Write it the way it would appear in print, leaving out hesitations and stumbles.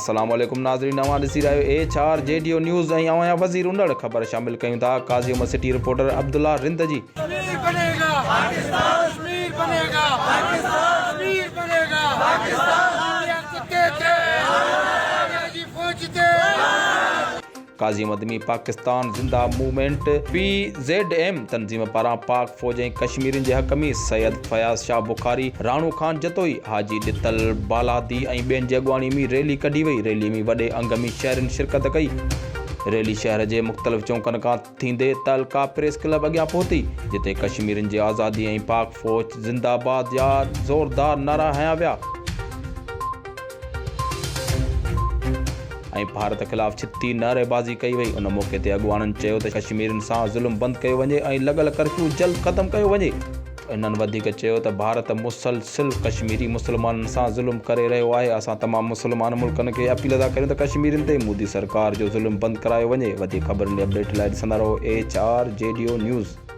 अस्सलाम वालेकुम नाज़रीन, नवां ॾिसी रहियो HR JDO न्यूज़ ऐं आवां वज़ीर उंडड़ ख़बर शामिल कयूं था। काज़िम सिटी रिपोर्टर अब्दुल्ला रिंद जी। काज़ी मदनी पाकिस्तान ज़िंदा मूवमेंट PZM तंज़ीम पारां पाक फ़ौज ऐं कश्मीरियुनि जे हक़ में सैयद फयाज़ शाह बुखारी राणो खान जतोई हाजी ॾितल बालादी ऐं ॿियनि जी अॻुवाणी में रैली कढी वई। रैली में वॾे अंग में शहरनि शिरकत कई। रैली शहर जे मुख़्तलिफ़ चौकनि खां थींदे तलका प्रेस क्लब अॻियां पहुती, जिते कश्मीरियुनि जी आज़ादी ऐं पाक फ़ौज ज़िंदाबाद जा ज़ोरदार नारा हया विया ऐं भारत ख़िलाफ़ छिती नारेबाज़ी कई वई। उन मौक़े ते अॻुवाणनि चयो त कश्मीरियुनि सां ज़ुल्म बंदि कयो वञे ऐं लॻल कर्फ्यू जल्द ख़तमु कयो वञे। इन्हनि वधीक चयो त भारत मुसलसिल कश्मीरी मुस्लमाननि सां ज़ुल्म करे रहियो आहे। असां तमामु मुस्लमान मुल्कनि खे अपील था करियूं त कश्मीरियुनि ते मोदी सरकार जो ज़ुल्म बंदि करायो वञे। वधीक ख़बरुनि अपडेट लाइ ॾिसंदा रहो HR JDO न्यूज़।